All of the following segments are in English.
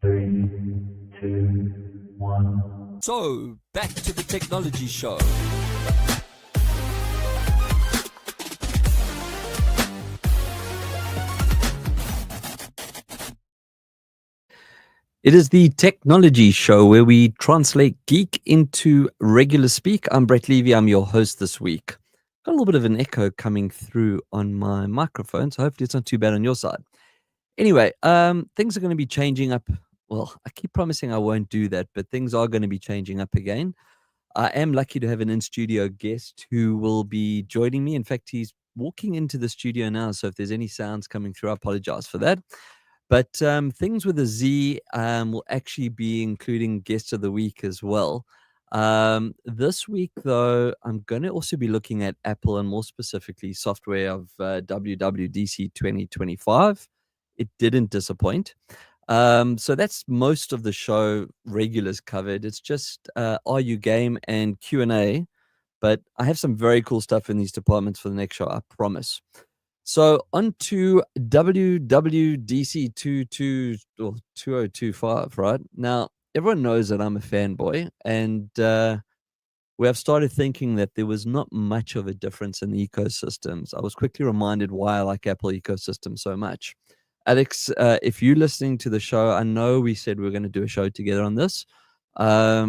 Three, two, one. So, back to the technology show. It is the technology show where we translate geek into regular speak. I'm Brett Levy. I'm your host this week. Got a little bit of an echo coming through on my microphone, so hopefully it's not too bad on your side. Anyway, things are going to be changing up. Well, I keep promising I won't do that, but things are going to be changing up again. I am lucky to have an in-studio guest who will be joining me. In fact, he's walking into the studio now, so if there's any sounds coming through, I apologize for that. But things with a Z will actually be including guest of the week as well. This week, though, I'm going to also be looking at Apple and more specifically software of WWDC 2025. It didn't disappoint. So that's most of the show regulars covered. It's just Are You Game and Q&A. But I have some very cool stuff in these departments for the next show, I promise. So on to WWDC 2025, right? Now, everyone knows that I'm a fanboy, and we have started thinking that there was not much of a difference in the ecosystems. I was quickly reminded why I like Apple ecosystem so much. Alex, if you're listening to the show, I know we said we were going to do a show together on this. I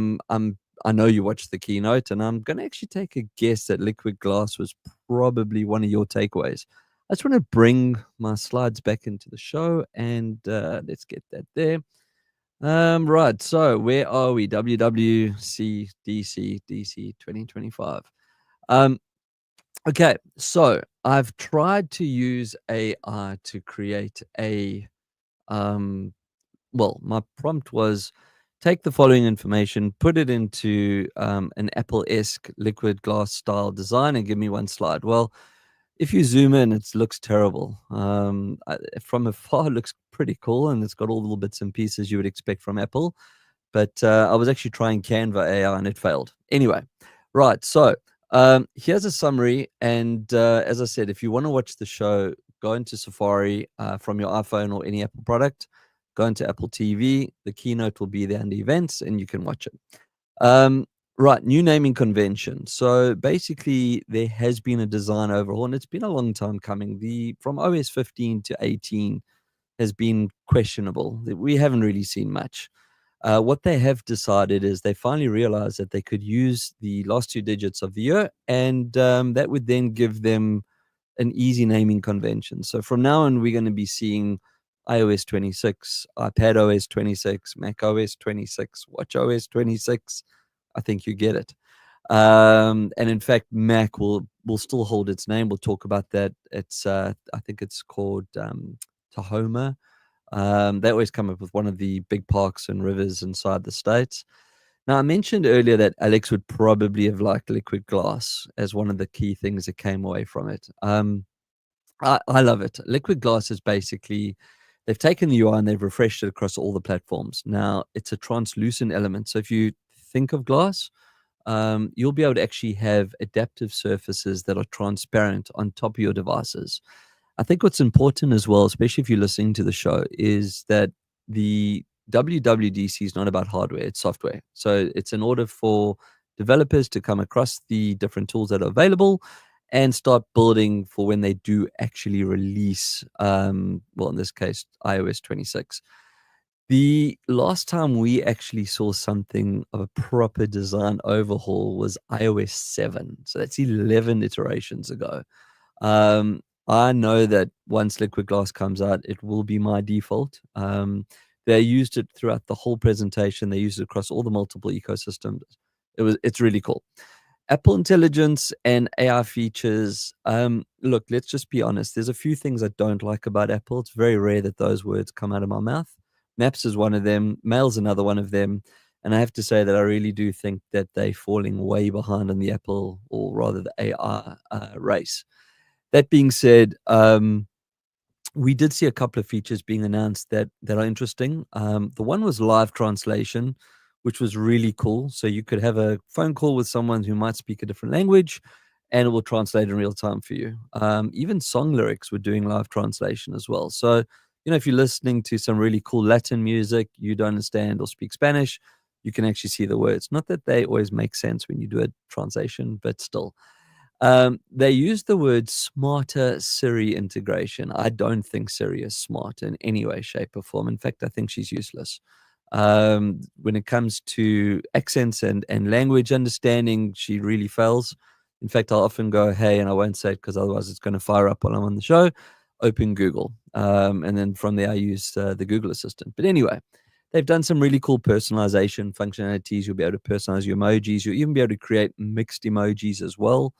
know you watched the keynote, and I'm going to actually take a guess that liquid glass was probably one of your takeaways. I just want to bring my slides back into the show, and let's get that there. Right, so where are we? WWDC 2025. Okay, so I've tried to use AI to create a, well, my prompt was take the following information, put it into an Apple-esque liquid glass style design and give me one slide. Well, if you zoom in, it looks terrible. From afar, it looks pretty cool, and it's got all the little bits and pieces you would expect from Apple. But I was actually trying Canva AI, and it failed. Anyway, right, so here's a summary. And as I said, if you want to watch the show, go into Safari from your iPhone or any Apple product. Go into Apple TV. The keynote will be there under events, and you can watch it. Right, new naming convention. So basically, there has been a design overhaul, and it's been a long time coming. From OS 15 to 18 has been questionable. We haven't really seen much. What they have decided is they finally realized that they could use the last two digits of the year, and that would then give them an easy naming convention. So from now on, we're going to be seeing iOS 26, iPad OS 26, Mac OS 26, Watch OS 26. I think you get it. And in fact, Mac will still hold its name. We'll talk about that. It's I think it's called Tahoma. They always come up with one of the big parks and rivers inside the States. Now, I mentioned earlier that Alex would probably have liked liquid glass as one of the key things that came away from it. I love it. Liquid glass is basically, they've taken the UI and they've refreshed it across all the platforms. Now, it's a translucent element. So if you think of glass, you'll be able to actually have adaptive surfaces that are transparent on top of your devices. I think what's important as well, especially if you're listening to the show, is that the WWDC is not about hardware, it's software. So it's in order for developers to come across the different tools that are available and start building for when they do actually release, well, in this case, iOS 26. The last time we actually saw something of a proper design overhaul was iOS 7. So that's 11 iterations ago. I know that once liquid glass comes out, it will be my default. They used it throughout the whole presentation. They used it across all the multiple ecosystems. It's really cool. Apple Intelligence and AI features. Look, let's just be honest. There's a few things I don't like about Apple. It's very rare that those words come out of my mouth. Maps is one of them. Mail's another one of them. And I have to say that I really do think that they're falling way behind on the Apple, or rather the AI race. That being said, we did see a couple of features being announced that are interesting. The one was live translation, which was really cool. So you could have a phone call with someone who might speak a different language, and it will translate in real time for you. Even song lyrics were doing live translation as well. So if you're listening to some really cool Latin music, you don't understand or speak Spanish, you can actually see the words. Not that they always make sense when you do a translation, but still. They use the word smarter Siri integration. I don't think Siri is smart in any way, shape, or form. In fact, I think she's useless. When it comes to accents and language understanding, she really fails. In fact, I'll often go, hey, and I won't say it because otherwise it's going to fire up while I'm on the show. Open Google. And then from there, I use the Google Assistant. But anyway, they've done some really cool personalization functionalities. You'll be able to personalize your emojis. You'll even be able to create mixed emojis as well.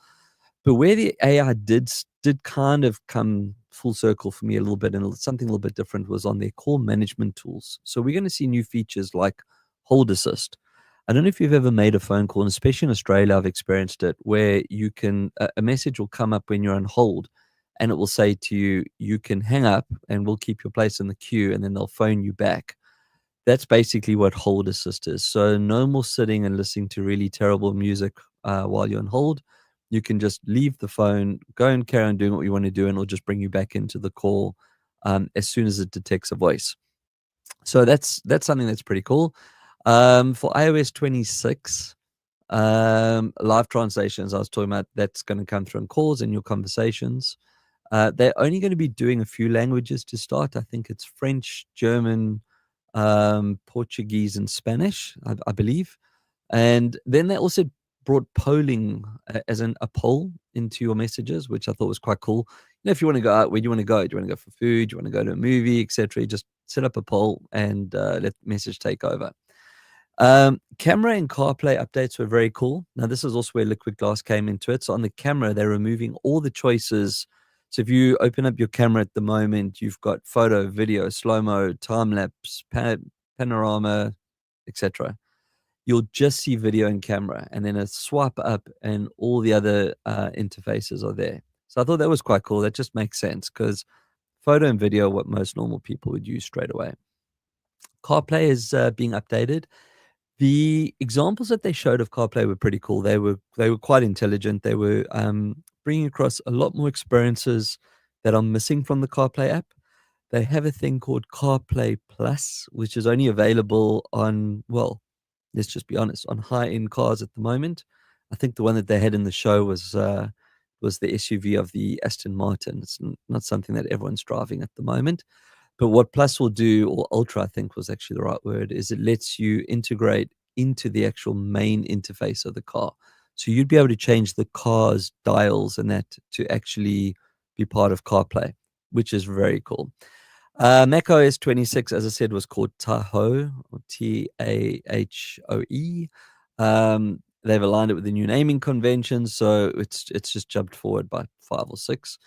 But where the AI did kind of come full circle for me a little bit, and something a little bit different, was on their call management tools. So we're going to see new features like hold assist. I don't know if you've ever made a phone call, and especially in Australia, I've experienced it, where you can a message will come up when you're on hold, and it will say to you, you can hang up, and we'll keep your place in the queue, and then they'll phone you back. That's basically what hold assist is. So no more sitting and listening to really terrible music while you're on hold. You can just leave the phone, go and carry on doing what you want to do, and it'll just bring you back into the call as soon as it detects a voice. So that's something that's pretty cool. For iOS 26, live translations, I was talking about, that's going to come through in calls and your conversations. They're only going to be doing a few languages to start. I think it's French, German, Portuguese, and Spanish, I believe. And then they also brought polling as a poll into your messages, which I thought was quite cool. If you want to go out, where do you want to go? Do you want to go for food? Do you want to go to a movie, etc.? You just set up a poll and let message take over. Camera and CarPlay updates were very cool. Now, this is also where Liquid Glass came into it. So on the camera, they're removing all the choices. So if you open up your camera at the moment, you've got photo, video, slow-mo, time-lapse, panorama, etc. You'll just see video and camera, and then a swipe up and all the other interfaces are there. So I thought that was quite cool. That just makes sense because photo and video are what most normal people would use straight away. CarPlay is being updated. The examples that they showed of CarPlay were pretty cool. They were quite intelligent. They were bringing across a lot more experiences that are missing from the CarPlay app. They have a thing called CarPlay Plus, which is only available on, well, let's just be honest, on high-end cars at the moment. I think the one that they had in the show was the SUV of the Aston Martin. It's not something that everyone's driving at the moment. But what Plus will do, or Ultra, I think was actually the right word, is it lets you integrate into the actual main interface of the car. So you'd be able to change the car's dials and that to actually be part of CarPlay, which is very cool. macOS 26, as I said, was called Tahoe, or Tahoe. They've aligned it with the new naming convention, so it's just jumped forward by 5 or 6.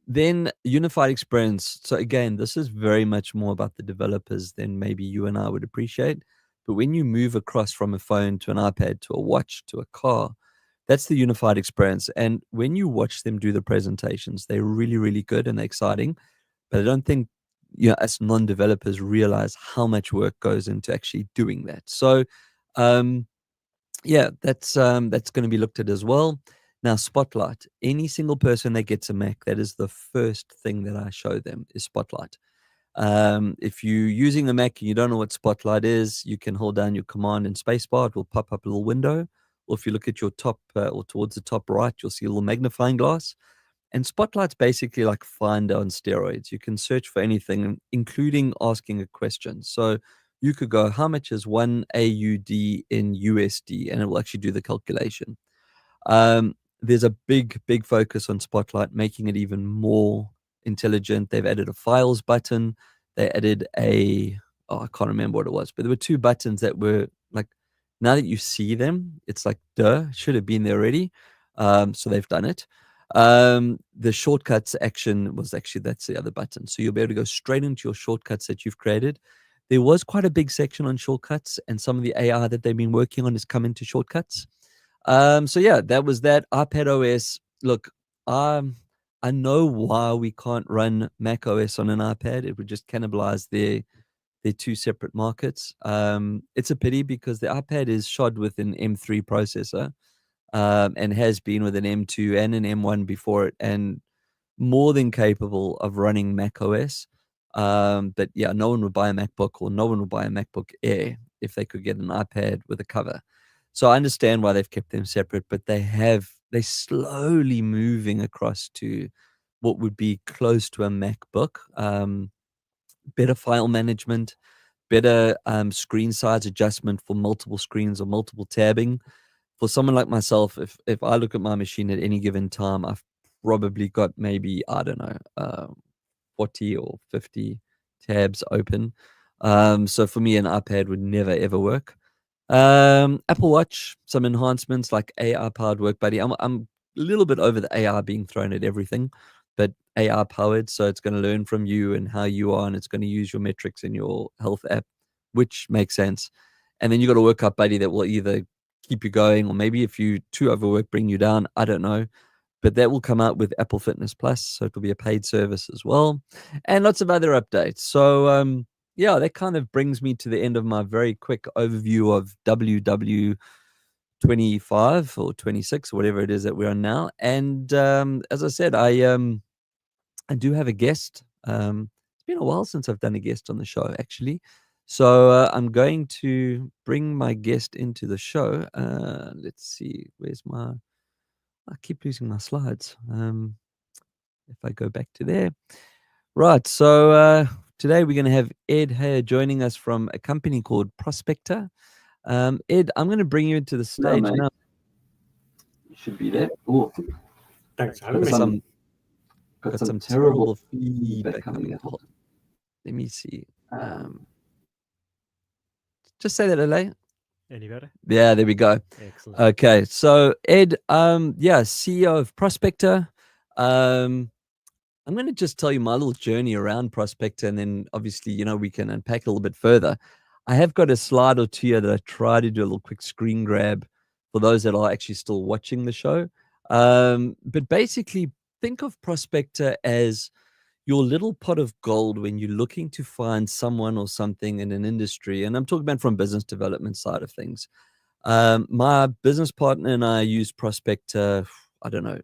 Then unified experience. So again, this is very much more about the developers than maybe you and I would appreciate. But when you move across from a phone to an iPad to a watch to a car, that's the unified experience. And when you watch them do the presentations, they're really, really good and exciting. But I don't think us non-developers realize how much work goes into actually doing that. So that's going to be looked at as well. Now, Spotlight. Any single person that gets a Mac, that is the first thing that I show them is Spotlight. If you're using a Mac and you don't know what Spotlight is, you can hold down your command and spacebar. It will pop up a little window. Or if you look at your top or towards the top right, you'll see a little magnifying glass. And Spotlight's basically like Finder on steroids. You can search for anything, including asking a question. So you could go, how much is 1 AUD in USD? And it will actually do the calculation. There's a big focus on Spotlight, making it even more intelligent. They've added a files button. They added I can't remember what it was, but there were 2 buttons that were like, now that you see them, it's like, duh, should have been there already. So they've done it. The shortcuts action was actually, that's the other button. So you'll be able to go straight into your shortcuts that you've created. There was quite a big section on shortcuts, and some of the AI that they've been working on has come into shortcuts. So yeah, that was that. iPad OS. Look, I know why we can't run Mac OS on an iPad. It would just cannibalize their 2 separate markets. It's a pity because the iPad is shod with an M3 processor, and has been with an M2 and an M1 before it. And more than capable of running Mac OS. But yeah, no one would buy a MacBook, or no one would buy a MacBook Air if they could get an iPad with a cover. So I understand why they've kept them separate, but they're slowly moving across to what would be close to a MacBook. Better file management, better screen size adjustment for multiple screens or multiple tabbing. For someone like myself, if I look at my machine at any given time, I've probably got maybe, I don't know, 40 or 50 tabs open. So for me, an iPad would never ever work. Apple Watch, some enhancements like AI powered work buddy. I'm a little bit over the AI being thrown at everything, but AI powered, so it's going to learn from you and how you are, and it's going to use your metrics in your health app, which makes sense. And then you got a workout buddy that will either keep you going, or maybe if you too overwork, bring you down. I don't know, but that will come out with Apple Fitness Plus, so it'll be a paid service as well, and lots of other updates. So yeah, that kind of brings me to the end of my very quick overview of WW25 or 26, or whatever it is that we're on now. And as I said, I do have a guest. It's been a while since I've done a guest on the show, actually. So I'm going to bring my guest into the show. Let's see, where's my? I keep losing my slides. If I go back to there, right. So today we're going to have Edd Hayer joining us from a company called Prospector. Ed, I'm going to bring you into the stage now. You should be there. Oh, thanks for having me. Got some terrible feedback coming in. Let me see. Just say that, LA. Any better? Yeah, there we go. Excellent. Okay, so Ed, yeah, CEO of Prospector. I'm going to just tell you my little journey around Prospector, and then obviously, we can unpack a little bit further. I have got a slide or two here that I try to do a little quick screen grab for those that are actually still watching the show. But basically, think of Prospector as your little pot of gold when you're looking to find someone or something in an industry. And I'm talking about from business development side of things. My business partner and I used Prospector, I don't know,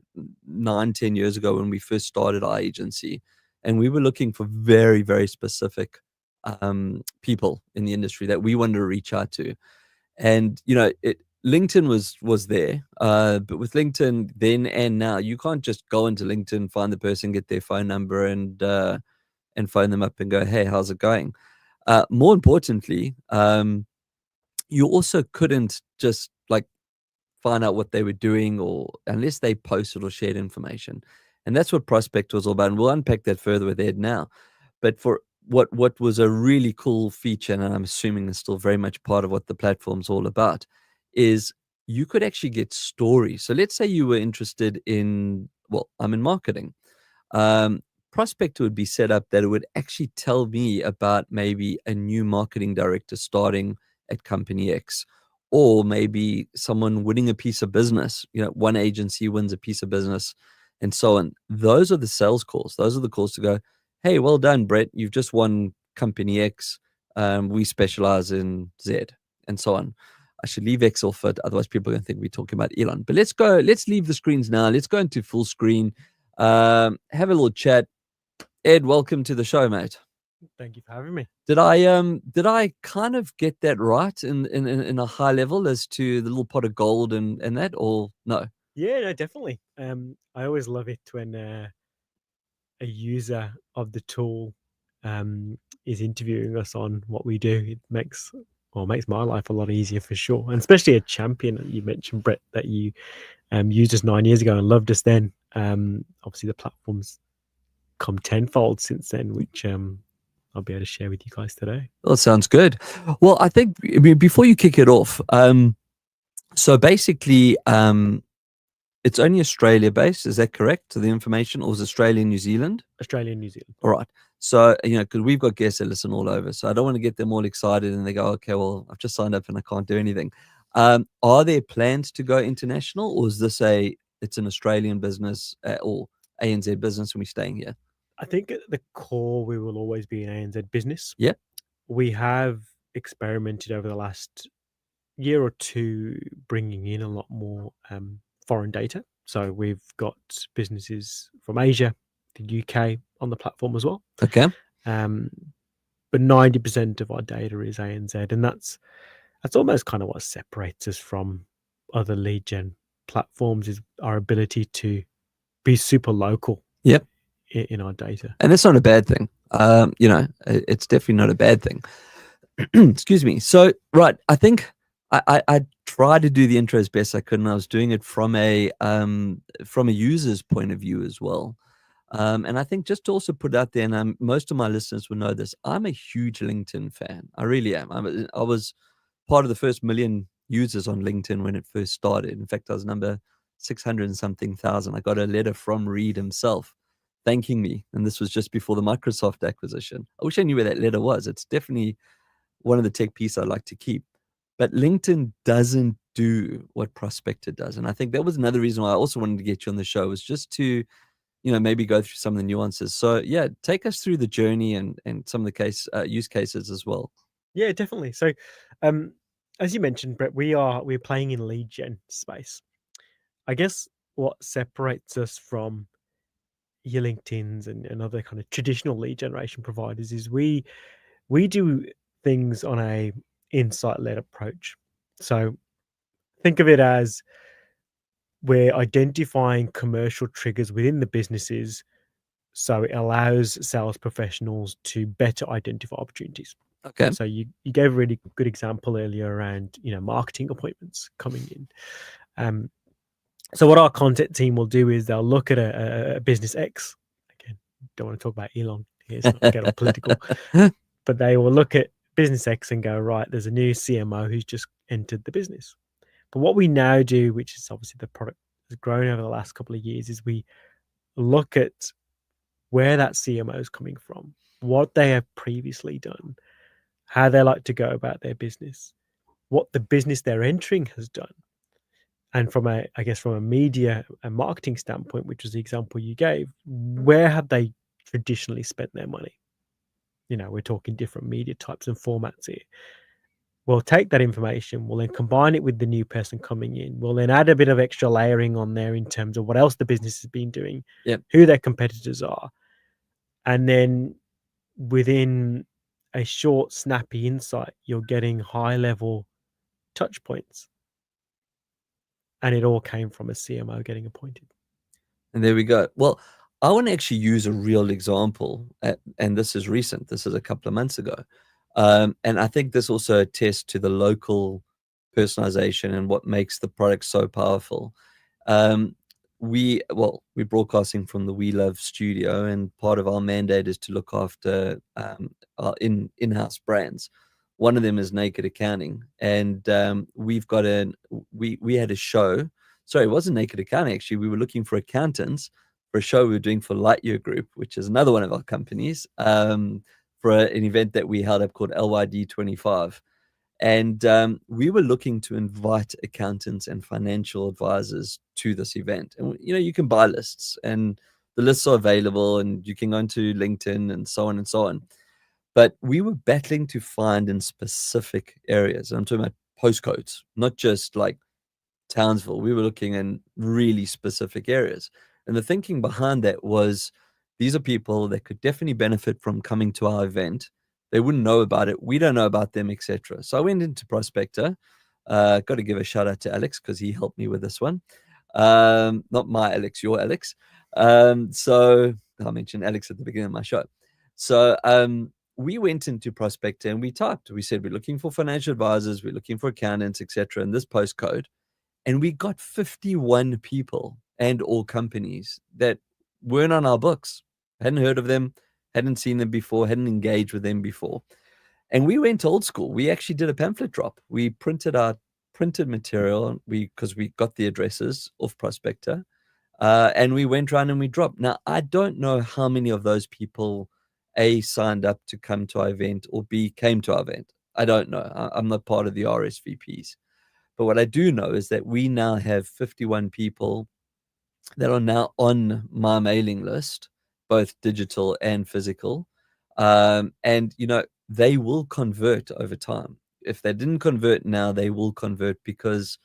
9-10 years ago when we first started our agency. And we were looking for very, very specific people in the industry that we wanted to reach out to. And, LinkedIn was there, but with LinkedIn then and now, you can't just go into LinkedIn, find the person, get their phone number, and phone them up and go, hey, how's it going? More importantly, you also couldn't just find out what they were doing, or unless they posted or shared information. And that's what Prospect was all about. And we'll unpack that further with Ed now. But for what was a really cool feature, and I'm assuming is still very much part of what the platform's all about, is you could actually get stories. So let's say you were interested in, I'm in marketing. Prospector would be set up that it would actually tell me about maybe a new marketing director starting at company X, or maybe someone winning a piece of business. One agency wins a piece of business, and so on. Those are the sales calls. Those are the calls to go, hey, well done, Brett. You've just won company X. We specialize in Z, and so on. I should leave X off it, otherwise people are going to think we're talking about Elon. But let's go. Let's leave the screens now. Let's go into full screen. Have a little chat. Ed, welcome to the show, mate. Thank you for having me. Did I kind of get that right in a high level as to the little pot of gold and that, or no? Yeah, no, definitely. I always love it when a user of the tool is interviewing us on what we do. It makes my life a lot easier for sure, and especially a champion. You mentioned, Brett, that you used us 9 years ago and loved us then. Obviously, the platform's come tenfold since then, which I'll be able to share with you guys today. Well, sounds good. Well, I think before you kick it off, so basically, it's only Australia based. Is that correct? To the information, or is Australia and New Zealand? Australia and New Zealand. All right. So, because we've got guests that listen all over, so I don't want to get them all excited and they go, okay, well, I've just signed up and I can't do anything. Are there plans to go international, or is this it's an Australian business or ANZ business and we're staying here? I think at the core, we will always be an ANZ business. Yeah. We have experimented over the last year or two, bringing in a lot more foreign data. So we've got businesses from Asia, the UK on the platform as well. Okay. But 90% of our data is ANZ, and that's almost kind of what separates us from other lead gen platforms, is our ability to be super local. Yep. In our data. And that's not a bad thing. It's definitely not a bad thing. Excuse me. So, right, I think I tried to do the intro as best I could, and I was doing it from a user's point of view as well. And I think just to also put out there, and most of my listeners will know this, I'm a huge LinkedIn fan. I really am. I was part of the first 1 million users on LinkedIn when it first started. In fact, I was number 600 and something thousand. I got a letter from Reed himself thanking me, and this was just before the Microsoft acquisition. I wish I knew where that letter was. It's definitely one of the tech pieces I like to keep. But LinkedIn doesn't do what Prospector does. And I think that was another reason why I also wanted to get you on the show, was just to, maybe go through some of the nuances. So yeah, take us through the journey and some of the use cases as well. Yeah, definitely. So as you mentioned, Brett, we're playing in lead gen space. I guess what separates us from your LinkedIn's and other kind of traditional lead generation providers is we do things on a insight-led approach. So think of it as we're identifying commercial triggers within the businesses, so it allows sales professionals to better identify opportunities. Okay. So you gave a really good example earlier around marketing appointments coming in. So what our content team will do is they'll look at a business X. Again, don't want to talk about Elon here, so not get all political. But they will look at business X and go, right, there's a new CMO who's just entered the business. But what we now do, which is obviously the product has grown over the last couple of years, is we look at where that CMO is coming from, what they have previously done, how they like to go about their business, what the business they're entering has done. And from a media and marketing standpoint, which was the example you gave, where have they traditionally spent their money? We're talking different media types and formats here. We'll take that information, we'll then combine it with the new person coming in. We'll then add a bit of extra layering on there in terms of what else the business has been doing, who their competitors are. And then within a short, snappy insight, you're getting high-level touch points. And it all came from a CMO getting appointed. And there we go. Well, I want to actually use a real example, and this is recent. This is a couple of months ago. And I think this also attests to the local personalization and what makes the product so powerful. We're broadcasting from the We Love studio, and part of our mandate is to look after our in-house brands. One of them is Naked Accounting, and we've got we had a show. Sorry, it wasn't Naked Accounting, actually. We were looking for accountants for a show we were doing for Lightyear Group, which is another one of our companies, for an event that we held up called LYD 25. And we were looking to invite accountants and financial advisors to this event. And, you can buy lists, and the lists are available, and you can go into LinkedIn and so on and so on. But we were battling to find in specific areas. And I'm talking about postcodes, not just like Townsville. We were looking in really specific areas. And the thinking behind that was, these are people that could definitely benefit from coming to our event. They wouldn't know about it. We don't know about them, etc. So I went into Prospector. Got to give a shout out to Alex, because he helped me with this one. Not my Alex, your Alex. So I mentioned Alex at the beginning of my show. So we went into Prospector and we typed. We said, we're looking for financial advisors, we're looking for accountants, etc. in this postcode. And we got 51 people and all companies that weren't on our books. Hadn't heard of them, hadn't seen them before, hadn't engaged with them before. And we went old school. We actually did a pamphlet drop. We printed our printed material because we got the addresses off Prospector, and we went around and we dropped. Now, I don't know how many of those people A, signed up to come to our event, or B, came to our event. I don't know. I'm not part of the RSVPs. But what I do know is that we now have 51 people that are now on my mailing list, both digital and physical. And, they will convert over time. If they didn't convert now, they will convert because,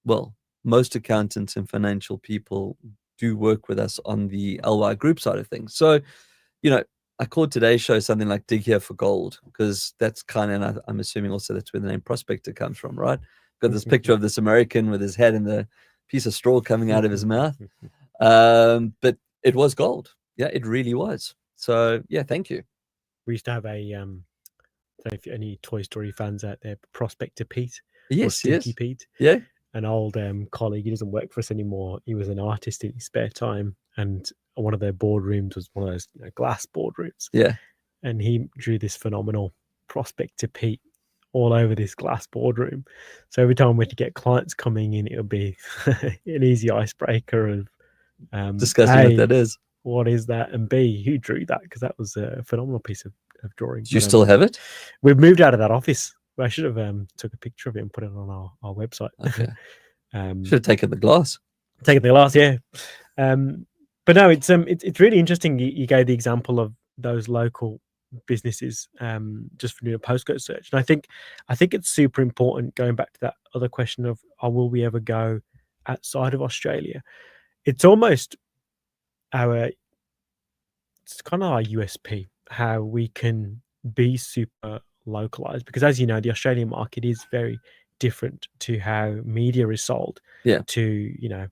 well, most accountants and financial people do work with us on the LY group side of things. So, I called today's show something like Dig Here for Gold, because that's kind of, and I'm assuming also that's where the name Prospector comes from, right? Got this picture of this American with his head and the piece of straw coming out of his mouth. But it was gold. Yeah, it really was. So yeah, thank you. We used to have a don't know if any Toy Story fans out there, Prospector Pete, or Yes, Stinky yes. Pete, Yeah. an old colleague. He doesn't work for us anymore. He was an artist in his spare time, and one of their boardrooms was one of those glass boardrooms. Yeah. And he drew this phenomenal Prospector Pete all over this glass boardroom. So every time we had to get clients coming in, it would be an easy icebreaker of Discussing A, what that is. what is that, and B, who drew that, because that was a phenomenal piece of drawing. Do you still have it? We've moved out of that office. I should have took a picture of it and put it on our website. Okay. Should have taken the glass. Taken the glass, yeah. But no, it's really interesting. You gave the example of those local businesses just for doing a postcode search, and I think it's super important. Going back to that other question of, will we ever go outside of Australia? It's almost it's kind of our USP, how we can be super localized, because as you know, the Australian market is very different to how media is sold to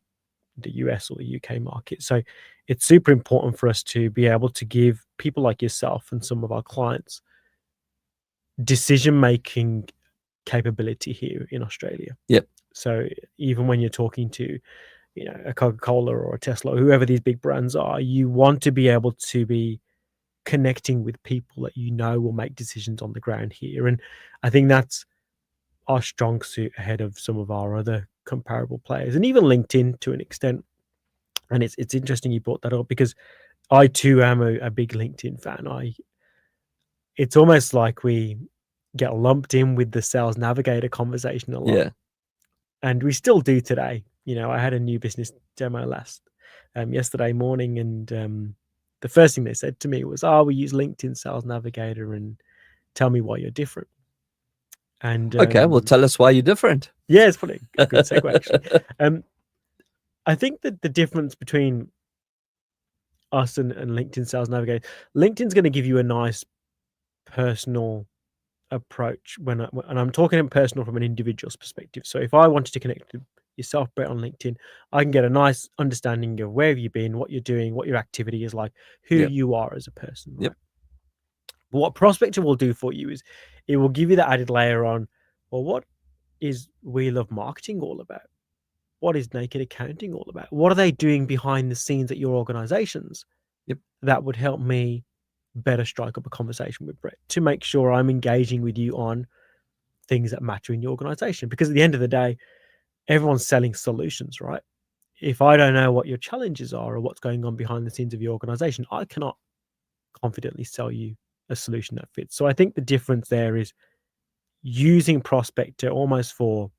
the US or the UK market. So it's super important for us to be able to give people like yourself and some of our clients decision making capability here in Australia. Yep. So even when you're talking to a Coca-Cola or a Tesla, or whoever these big brands are, you want to be able to be connecting with people that will make decisions on the ground here. And I think that's our strong suit ahead of some of our other comparable players, and even LinkedIn to an extent. And it's interesting you brought that up, because I too am a big LinkedIn fan. It's almost like we get lumped in with the Sales Navigator conversation a lot. Yeah. And we still do today. I had a new business demo yesterday morning, and the first thing they said to me was, we use LinkedIn Sales Navigator, and tell me why you're different. And okay, well, tell us why you're different. Yeah, it's probably a good segue, actually. I think that the difference between us and LinkedIn Sales Navigator, LinkedIn's going to give you a nice personal approach and I'm talking in personal from an individual's perspective. So if I wanted to connect with yourself, Brett, on LinkedIn, I can get a nice understanding of where have you been, what you're doing, what your activity is like, who you are as a person. Right? Yep. But what Prospector will do for you is it will give you that added layer on, well, what is We Love Marketing all about? What is Naked Accounting all about? What are they doing behind the scenes at your organizations? Yep. That would help me better strike up a conversation with Brett to make sure I'm engaging with you on things that matter in your organization. Because at the end of the day, everyone's selling solutions, right? If I don't know what your challenges are or what's going on behind the scenes of your organization, I cannot confidently sell you a solution that fits. So I think the difference there is using Prospector almost for,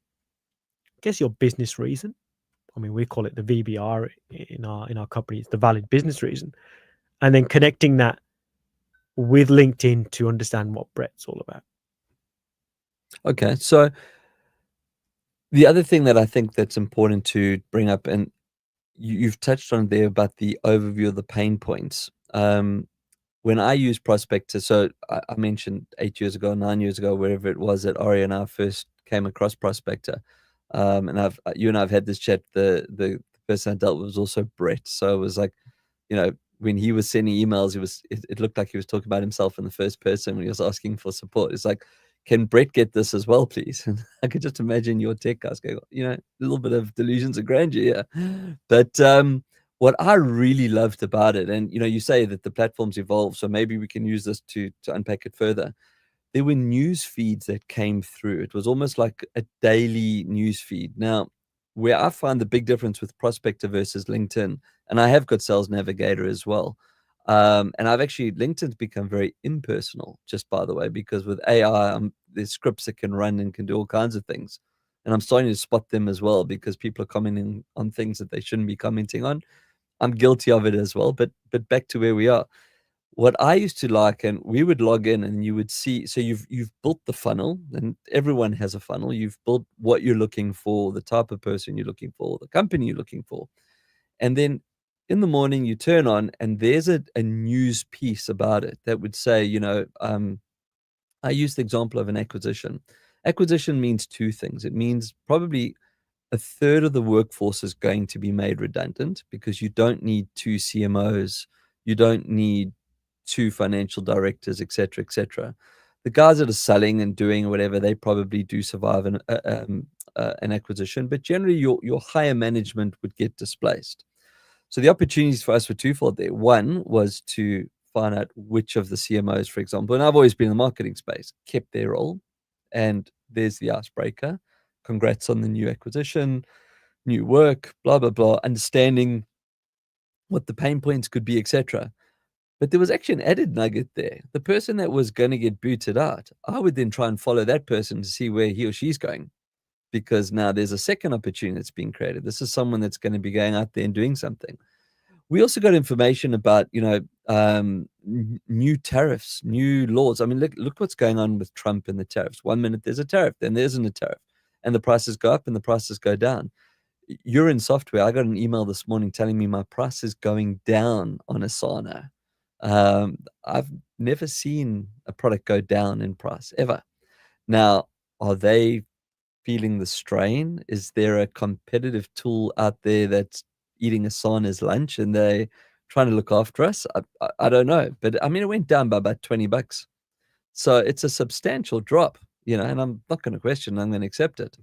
I guess, your business reason. I mean, we call it the VBR in our company. It's the valid business reason. And then connecting that with LinkedIn to understand what Brett's all about. Okay. So the other thing that I think that's important to bring up, and you've touched on there about the overview of the pain points. When I use Prospector, so I mentioned 8 years ago, 9 years ago, wherever it was, that Ari and I first came across Prospector. And you and I have had this chat. The person I dealt with was also Brett. So it was like, when he was sending emails, it looked like he was talking about himself in the first person when he was asking for support. It's like, can Brett get this as well, please? And I could just imagine your tech guys going, a little bit of delusions of grandeur. Yeah. But what I really loved about it, and you say that the platforms evolve, so maybe we can use this to unpack it further. There were news feeds that came through. It was almost like a daily news feed. Now, where I find the big difference with Prospector versus LinkedIn, and I have got Sales Navigator as well. And I've actually, LinkedIn's become very impersonal, just by the way, because with AI, there's scripts that can run and can do all kinds of things. And I'm starting to spot them as well, because people are commenting on things that they shouldn't be commenting on. I'm guilty of it as well, but back to where we are. What I used to like, and we would log in and you would see, so you've built the funnel, and everyone has a funnel. You've built what you're looking for, the type of person you're looking for, the company you're looking for. And then in the morning you turn on and there's a news piece about it that would say, I use the example of an acquisition. Acquisition means two things. It means probably a third of the workforce is going to be made redundant because you don't need two CMOs, you don't need two financial directors, etc., etc. The guys that are selling and doing whatever, they probably do survive an acquisition, but generally your higher management would get displaced. So the opportunities for us were twofold there. One was to find out which of the CMOs, for example, and I've always been in the marketing space, kept their role. And there's the icebreaker. Congrats on the new acquisition, new work, blah, blah, blah, understanding what the pain points could be, etc. But there was actually an added nugget there. The person that was going to get booted out, I would then try and follow that person to see where he or she's going, because now there's a second opportunity that's being created. This is someone that's going to be going out there and doing something. We also got information about, new tariffs, new laws. I mean, look what's going on with Trump and the tariffs. 1 minute there's a tariff, then there isn't a tariff, and the prices go up and the prices go down. You're in software. I got an email this morning telling me my price is going down on Asana. I've never seen a product go down in price ever. Now, are they feeling the strain? Is there a competitive tool out there that's eating Asana's lunch and they trying to look after us? I don't know, but I mean, it went down by about $20. So it's a substantial drop, and I'm not going to question, I'm going to accept it.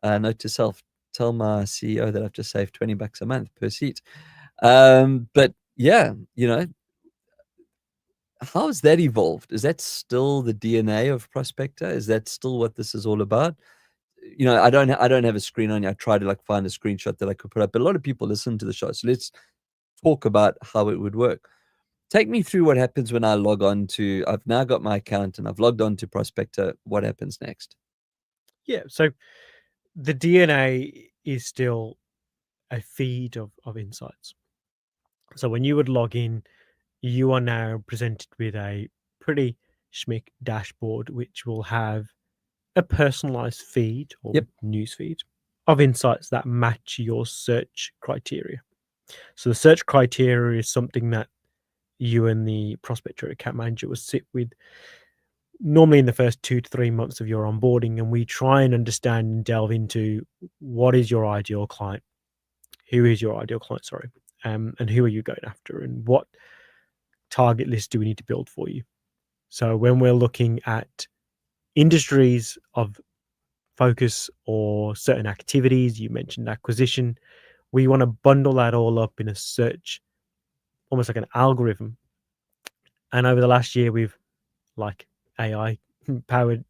Note to self, tell my CEO that I've just saved $20 a month per seat. But yeah, how has that evolved? Is that still the DNA of Prospector? Is that still what this is all about? I don't have a screen on you. I tried to find a screenshot that I could put up, but a lot of people listen to the show. So let's talk about how it would work. Take me through what happens when I log on to, I've now got my account and I've logged on to Prospector. What happens next? Yeah. So the DNA is still a feed of insights. So when you would log in, you are now presented with a pretty schmick dashboard, which will have a personalized feed or news feed of insights that match your search criteria. So the search criteria is something that you and the Prospector account manager will sit with normally in the first 2 to 3 months of your onboarding, and we try and understand and delve into what is your ideal client, who is your ideal client, and who are you going after, and what target list do we need to build for you. So when we're looking at industries of focus or certain activities, you mentioned acquisition, we want to bundle that all up in a search, almost like an algorithm. And over the last year, we've AI powered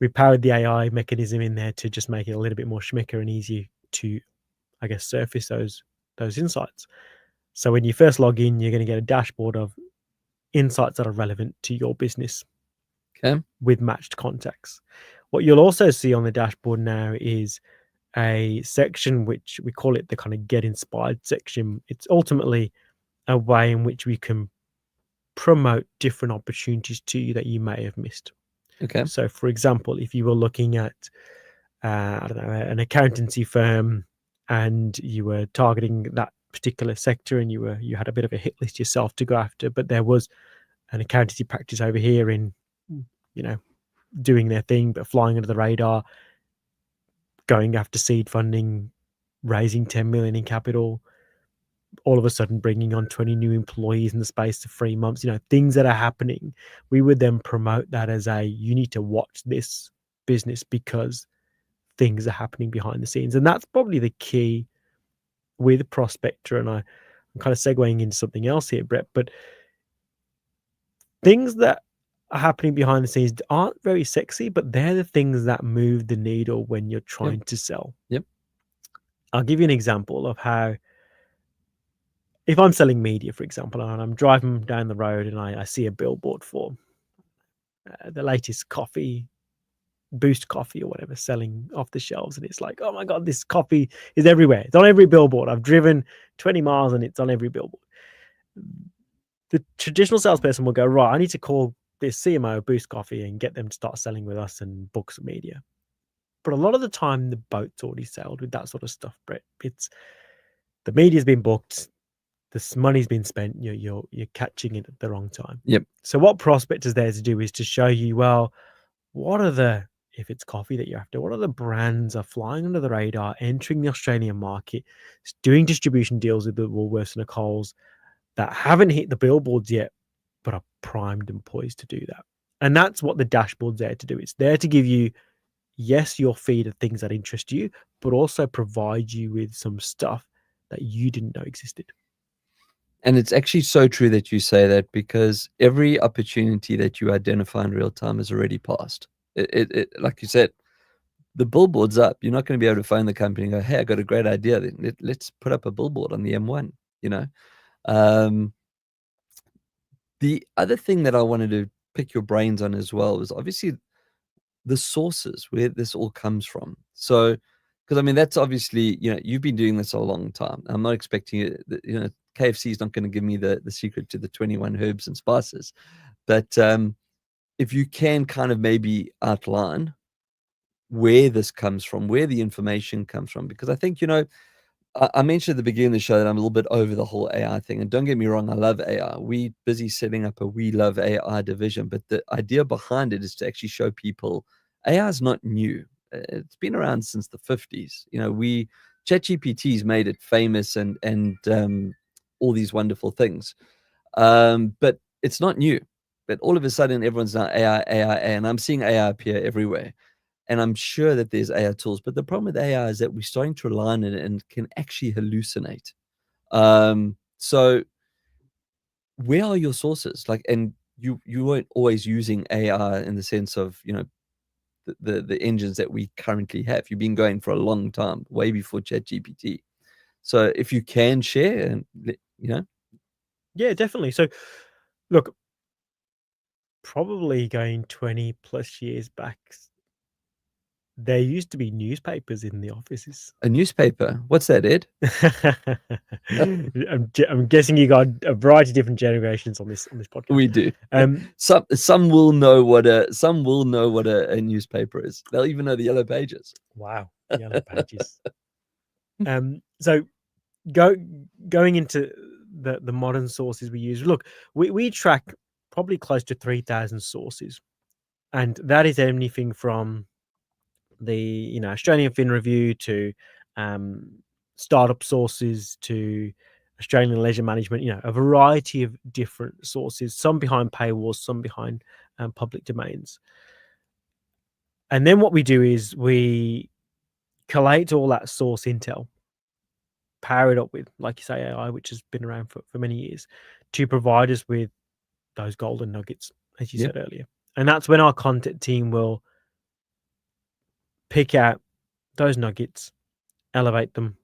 the AI mechanism in there to just make it a little bit more schmicker and easy to, I guess, surface those insights. So when you first log in, you're going to get a dashboard of insights that are relevant to your business, with matched contacts. What you'll also see on the dashboard now is a section which we call it the kind of get inspired section. It's ultimately a way in which we can promote different opportunities to you that you may have missed. Okay. So, for example, if you were looking at, an accountancy firm and you were targeting that particular sector and you had a bit of a hit list yourself to go after, but there was an accountancy practice over here in, doing their thing, but flying under the radar, going after seed funding, raising 10 million in capital, all of a sudden bringing on 20 new employees in the space of 3 months, things that are happening. We would then promote that as you need to watch this business because things are happening behind the scenes. And that's probably the key with Prospector. And I'm kind of segueing into something else here, Brett, but things that are happening behind the scenes aren't very sexy, but they're the things that move the needle when you're trying to sell. Yep. I'll give you an example of how, if I'm selling media, for example, and I'm driving down the road and I see a billboard for the latest coffee, Boost coffee or whatever, selling off the shelves, and it's like, oh my God, this coffee is everywhere. It's on every billboard. I've driven 20 miles and it's on every billboard. The traditional salesperson will go, right, I need to call this CMO Boost Coffee and get them to start selling with us and book some media. But a lot of the time, the boat's already sailed with that sort of stuff, Brett. It's the media's been booked. this money's been spent, you're catching it at the wrong time. Yep. So what Prospector's there to do is to show you, well, what are the, if it's coffee that you're after, what are the brands are flying under the radar, entering the Australian market, doing distribution deals with the Woolworths and the Coles that haven't hit the billboards yet, but are primed and poised to do that. And that's what the dashboard's there to do. It's there to give you, yes, your feed of things that interest you, but also provide you with some stuff that you didn't know existed. And it's actually so true that you say that, because every opportunity that you identify in real time is already passed. It like you said, the billboard's up. You're not going to be able to phone the company and go, hey, I got a great idea. Let's put up a billboard on the M1, you know. The other thing that I wanted to pick your brains on as well is obviously the sources where this all comes from. So, because I mean, that's obviously, you know, you've been doing this a long time. I'm not expecting you, KFC is not going to give me the secret to the 21 herbs and spices. But if you can kind of maybe outline where this comes from, where the information comes from, because I think, I mentioned at the beginning of the show that I'm a little bit over the whole AI thing. And don't get me wrong, I love AI. We're busy setting up a We Love AI division. But the idea behind it is to actually show people AI is not new. It's been around since the 50s. ChatGPT's made it famous and all these wonderful things. But it's not new. But all of a sudden, everyone's now AI, and I'm seeing AI appear everywhere. And I'm sure that there's AI tools, but the problem with AI is that we're starting to rely on it and can actually hallucinate. So where are your sources? Like, and you weren't always using AI in the sense of, the engines that we currently have. You've been going for a long time, way before ChatGPT. So if you can share, and Yeah, definitely. So look, probably going 20 plus years back, there used to be newspapers in the offices. a newspaper. What's that, Ed? I'm guessing you got a variety of different generations on this podcast. We do. Some will know what a newspaper is. They'll even know the Yellow Pages. Wow, Yellow Pages. So going into the modern sources we use. Look, we track probably close to 3,000 sources, and that is anything from the Australian Fin Review to startup sources to Australian Leisure Management. A variety of different sources, some behind paywalls, some behind public domains. And then what we do is we collate all that source intel, power it up with, like you say, AI, which has been around for many years, to provide us with those golden nuggets, as you said earlier. And that's when our content team will pick out those nuggets, elevate them,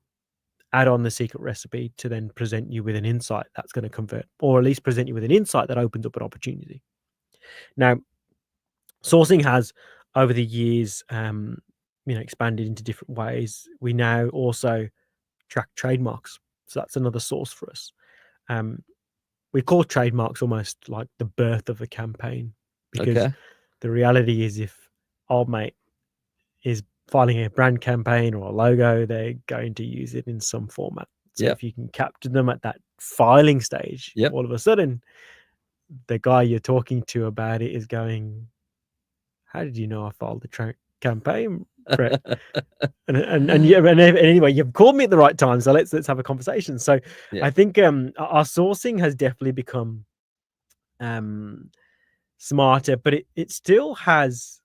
add on the secret recipe to then present you with an insight that's going to convert, or at least present you with an insight that opens up an opportunity. Now, sourcing has over the years, expanded into different ways. We now also track trademarks. So that's another source for us. We call trademarks almost like the birth of a campaign, because the reality is, if old mate is filing a brand campaign or a logo, they're going to use it in some format. So if you can capture them at that filing stage, all of a sudden, the guy you're talking to about it is going, how did you know I filed the campaign, Brett? and anyway, you've called me at the right time, so let's have a conversation. So I think our sourcing has definitely become smarter, but it still has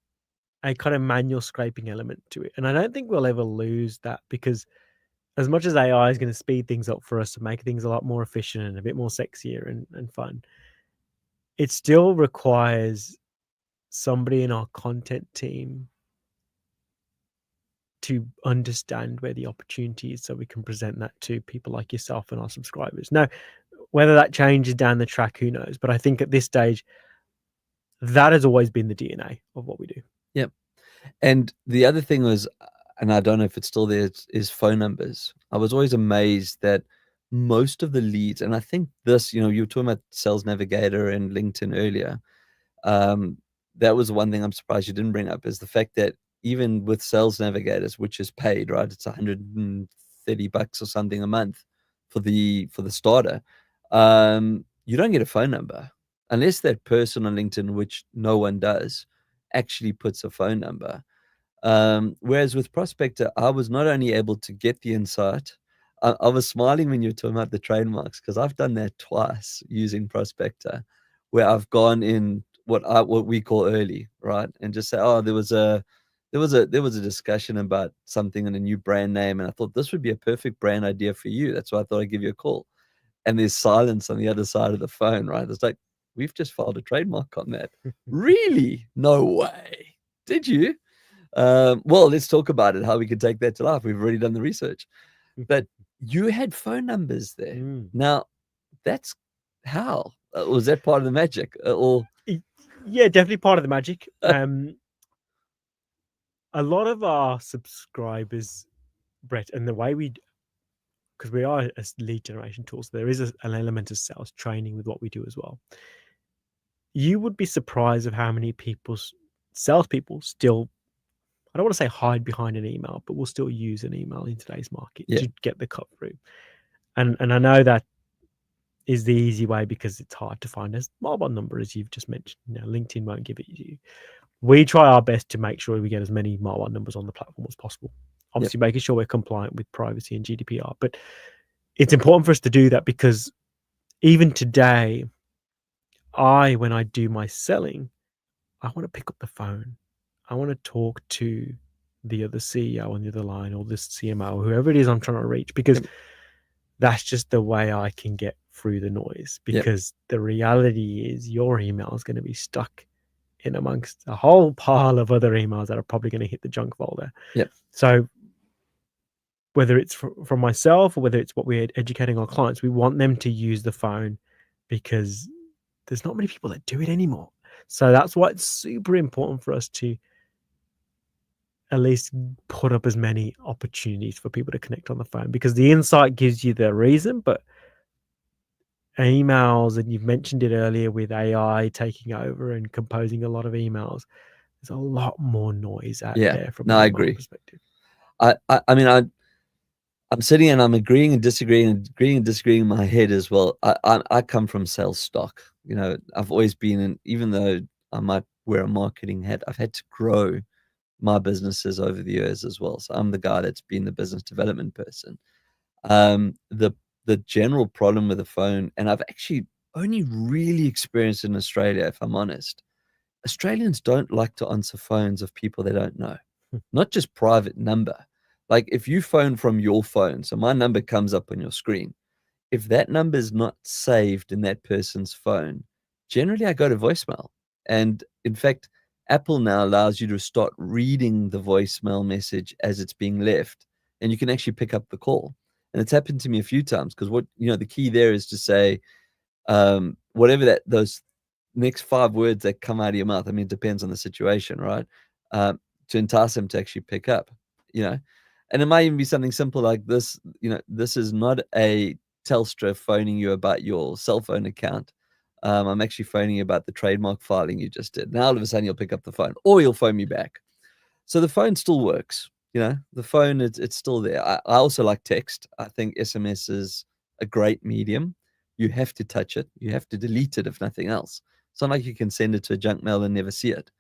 a kind of manual scraping element to it. And I don't think we'll ever lose that, because as much as AI is going to speed things up for us to make things a lot more efficient and a bit more sexier and fun, it still requires somebody in our content team to understand where the opportunity is, so we can present that to people like yourself and our subscribers. Now, whether that changes down the track, who knows? But I think at this stage, that has always been the DNA of what we do. Yep. And the other thing was, and I don't know if it's still there, is phone numbers. I was always amazed that most of the leads, and I think this, you were talking about Sales Navigator and LinkedIn earlier. That was one thing I'm surprised you didn't bring up, is the fact that even with Sales Navigators, which is paid, right? It's $130 or something a month for the starter, you don't get a phone number unless that person on LinkedIn, which no one does, actually puts a phone number. Whereas with Prospector, I was not only able to get the insight, I was smiling when you were talking about the trademarks, because I've done that twice using Prospector, where I've gone in what we call early, right, and just say, oh, there was a discussion about something in a new brand name, and I thought this would be a perfect brand idea for you. That's why I thought I'd give you a call. And there's silence on the other side of the phone, right? It's like, we've just filed a trademark on that. Really? No way. Did you? Well, let's talk about it, how we can take that to life. We've already done the research. But you had phone numbers there. Now, that's how? Was that part of the magic? Or Yeah, definitely part of the magic. A lot of our subscribers, Brett, and the way because we are a lead generation tool, so there is an element of sales training with what we do as well. You would be surprised of how many salespeople still, I don't want to say hide behind an email, but will still use an email in today's market to get the cut through. And I know that is the easy way because it's hard to find a mobile number, as you've just mentioned. LinkedIn won't give it to you. We try our best to make sure we get as many mobile numbers on the platform as possible. Obviously, making sure we're compliant with privacy and GDPR. But it's important for us to do that because even today, when I do my selling, I want to pick up the phone. I want to talk to the other CEO on the other line, or the CMO, or whoever it is I'm trying to reach, because that's just the way I can get through the noise. Because the reality is your email is going to be stuck in amongst a whole pile of other emails that are probably going to hit the junk folder. So whether it's from myself or whether it's what we're educating our clients, we want them to use the phone because there's not many people that do it anymore. So that's why it's super important for us to at least put up as many opportunities for people to connect on the phone, because the insight gives you the reason, but emails, and you've mentioned it earlier with AI taking over and composing a lot of emails, there's a lot more noise out there from an email perspective. I mean, I'm sitting and I'm agreeing and disagreeing in my head as well. I come from sales stock. I've always been even though I might wear a marketing hat, I've had to grow my businesses over the years as well. So I'm the guy that's been the business development person. The general problem with the phone, and I've actually only really experienced it in Australia, if I'm honest. Australians don't like to answer phones of people they don't know, not just private number. Like if you phone from your phone, so my number comes up on your screen. If that number is not saved in that person's phone, generally I go to voicemail. And in fact, Apple now allows you to start reading the voicemail message as it's being left, and you can actually pick up the call. And it's happened to me a few times because the key there is to say whatever those next 5 words that come out of your mouth. I mean, it depends on the situation, right? To entice them to actually pick up, and it might even be something simple like this. This is not a Telstra phoning you about your cell phone account. I'm actually phoning you about the trademark filing you just did. Now all of a sudden you'll pick up the phone, or you'll phone me back. So the phone still works. The phone, it's still there. I also like text. I think SMS is a great medium. You have to touch it. You have to delete it if nothing else. It's not like you can send it to a junk mail and never see it.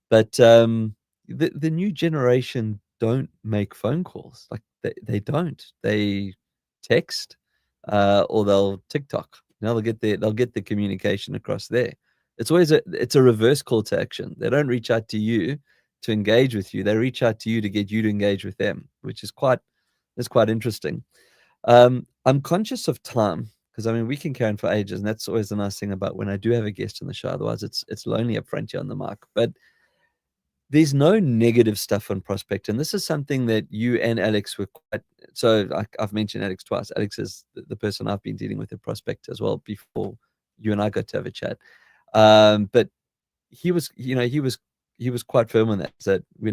But the new generation don't make phone calls. Like they don't. They text or they'll TikTok. They'll get the communication across there. It's always a reverse call to action. They don't reach out to you to engage with you. They reach out to you to get you to engage with them, which is quite interesting. I'm conscious of time because we can carry on for ages, and that's always the nice thing about when I do have a guest on the show. Otherwise, it's lonely up front here on the mic. But there's no negative stuff on Prospector, and this is something that you and Alex were quite. So I've mentioned Alex twice. Alex is the person I've been dealing with at Prospector as well before you and I got to have a chat. But he was quite firm on that we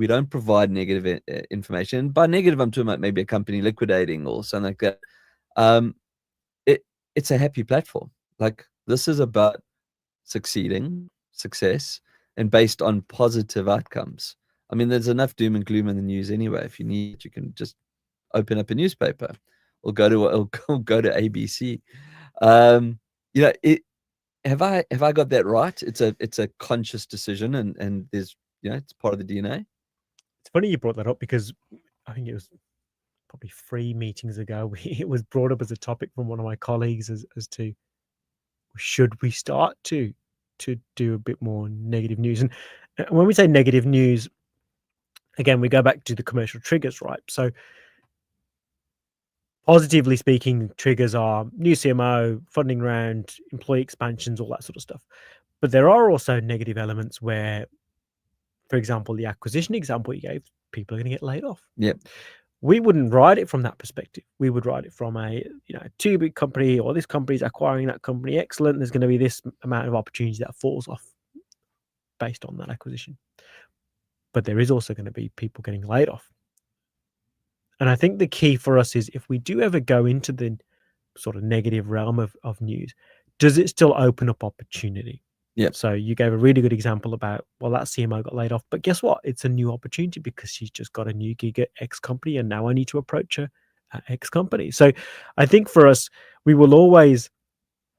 don't provide negative information. And by negative, I'm talking about maybe a company liquidating or something like that. It's a happy platform. Like this is about success, and based on positive outcomes. There's enough doom and gloom in the news anyway. If you need, you can just open up a newspaper or go to ABC. You know, have I got that right? It's a conscious decision, and there's, you know, it's part of the DNA. It's funny you brought that up, because I think it was probably 3 meetings ago, it was brought up as a topic from one of my colleagues as to, should we start to do a bit more negative news? And when we say negative news, again, we go back to the commercial triggers, right? So positively speaking, triggers are new CMO, funding round, employee expansions, all that sort of stuff. But there are also negative elements where, for example, the acquisition example you gave, people are going to get laid off. Yep. We wouldn't ride it from that perspective. We would ride it from a, too big company, or this company's acquiring that company. Excellent. There's going to be this amount of opportunity that falls off based on that acquisition. But there is also going to be people getting laid off. And I think the key for us is, if we do ever go into the sort of negative realm of news, does it still open up opportunity? Yeah. So you gave a really good example about, well, that CMO got laid off, but guess what? It's a new opportunity because she's just got a new gig at X company, and now I need to approach her at X company. So I think for us, we will always,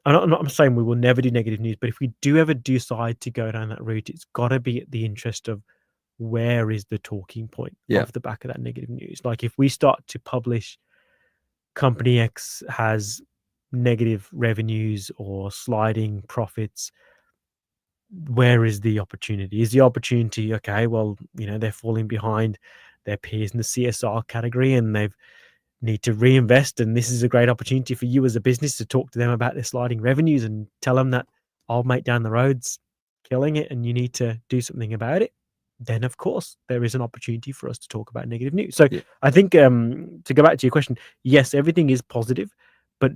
I'm saying we will never do negative news, but if we do ever decide to go down that route, it's got to be at the interest of, where is the talking point off the back of that negative news? Like, if we start to publish company X has negative revenues or sliding profits, where is the opportunity? Is the opportunity, okay, well, they're falling behind their peers in the CSR category, and they need to reinvest, and this is a great opportunity for you as a business to talk to them about their sliding revenues and tell them that old mate down the road's killing it and you need to do something about it. Then of course there is an opportunity for us to talk about negative news. So I think, to go back to your question, yes, everything is positive, but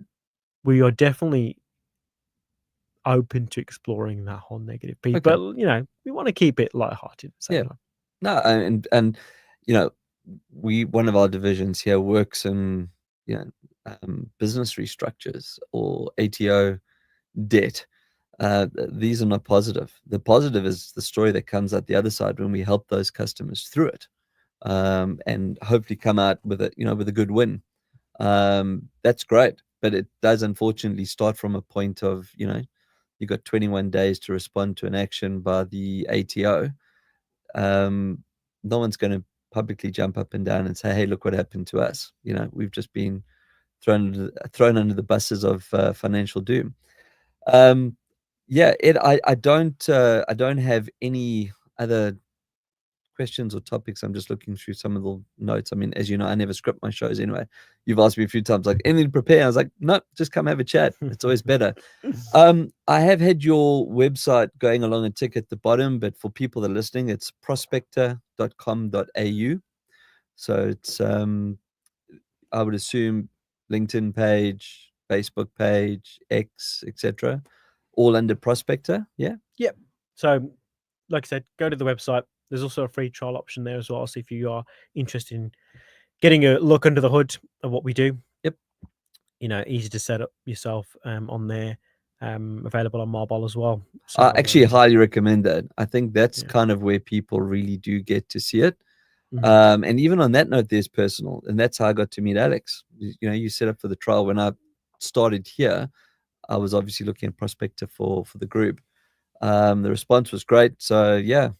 we are definitely open to exploring that whole negative piece. Okay. But we want to keep it lighthearted at the same time. No, and one of our divisions here works in business restructures or ATO debt. These are not positive. The positive is the story that comes out the other side when we help those customers through it, and hopefully come out with a good win. That's great, but it does unfortunately start from a point of, you've got 21 days to respond to an action by the ATO. No one's going to publicly jump up and down and say, "Hey, look what happened to us." We've just been thrown under the buses of financial doom. Ed, I don't have any other questions or topics. I'm just looking through some of the notes. I mean, as you know, I never script my shows anyway. You've asked me a few times, like, anything to prepare? I was like, no, just come have a chat. It's always better. I have had your website going along a tick at the bottom, but for people that are listening, it's prospector.com.au. So it's, I would assume, LinkedIn page, Facebook page, X, etc., all under Prospector. Yeah. Yep. So, like I said, go to the website. There's also a free trial option there as well. So if you are interested in getting a look under the hood of what we do, easy to set up yourself on there. Available on mobile as well. So, I actually highly recommend that. I think that's kind of where people really do get to see it. And even on that note, there's personal, and that's how I got to meet Alex. You set up for the trial. When I started here, I was obviously looking at Prospector for the group. The response was great. So you're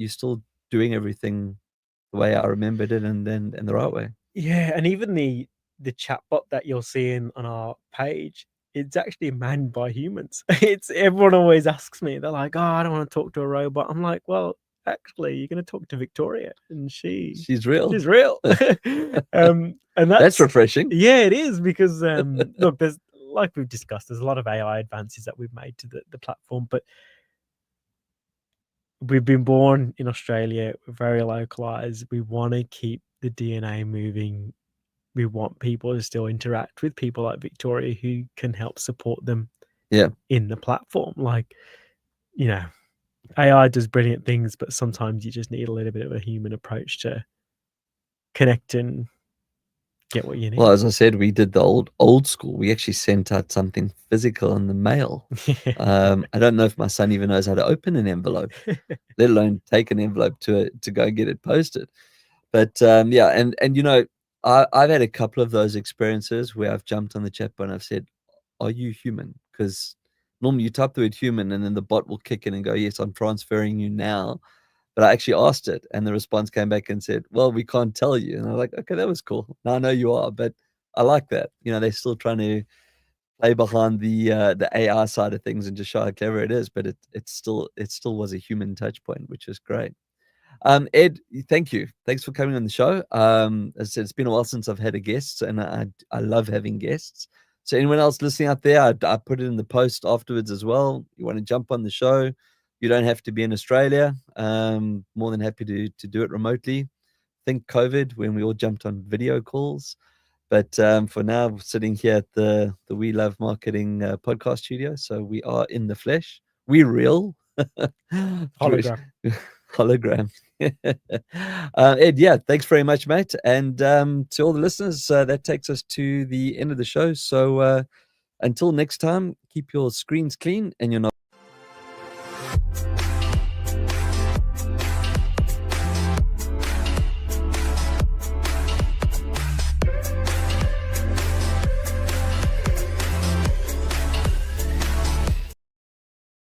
still doing everything the way I remembered it, and the right way. Yeah, and even the chatbot that you're seeing on our page, it's actually manned by humans. Everyone always asks me, they're like, "Oh, I don't want to talk to a robot." I'm like, well, actually, you're going to talk to Victoria, and she's real. She's real. And that's refreshing. Yeah, it is, because look, there's, like we've discussed, there's a lot of AI advances that we've made to the platform, but we've been born in Australia, we're very localized. We want to keep the DNA moving. We want people to still interact with people like Victoria who can help support them in the platform. Like, AI does brilliant things, but sometimes you just need a little bit of a human approach to connect and get what you need. Well, as I said, we did the old school. We actually sent out something physical in the mail. I don't know if my son even knows how to open an envelope, let alone take an envelope to go and get it posted. But and I've had a couple of those experiences where I've jumped on the chat bot and I've said, "Are you human?" Because normally you type the word human and then the bot will kick in and go, "Yes, I'm transferring you now." But I actually asked it, and the response came back and said, "Well, we can't tell you." And I was like, "Okay, that was cool. Now I know you are." But I like that. They're still trying to play behind the AI side of things and just show how clever it is. But it still was a human touch point, which is great. Ed, thank you. Thanks for coming on the show. As I said, it's been a while since I've had a guest, and I love having guests. So anyone else listening out there, I put it in the post afterwards as well. You want to jump on the show, you don't have to be in Australia. More than happy to do it remotely. Think COVID when we all jumped on video calls. But for now, sitting here at the We Love Marketing podcast studio. So we are in the flesh. We're real. Hologram. Hologram. Ed, yeah, thanks very much, mate. And to all the listeners, that takes us to the end of the show. So until next time, keep your screens clean and your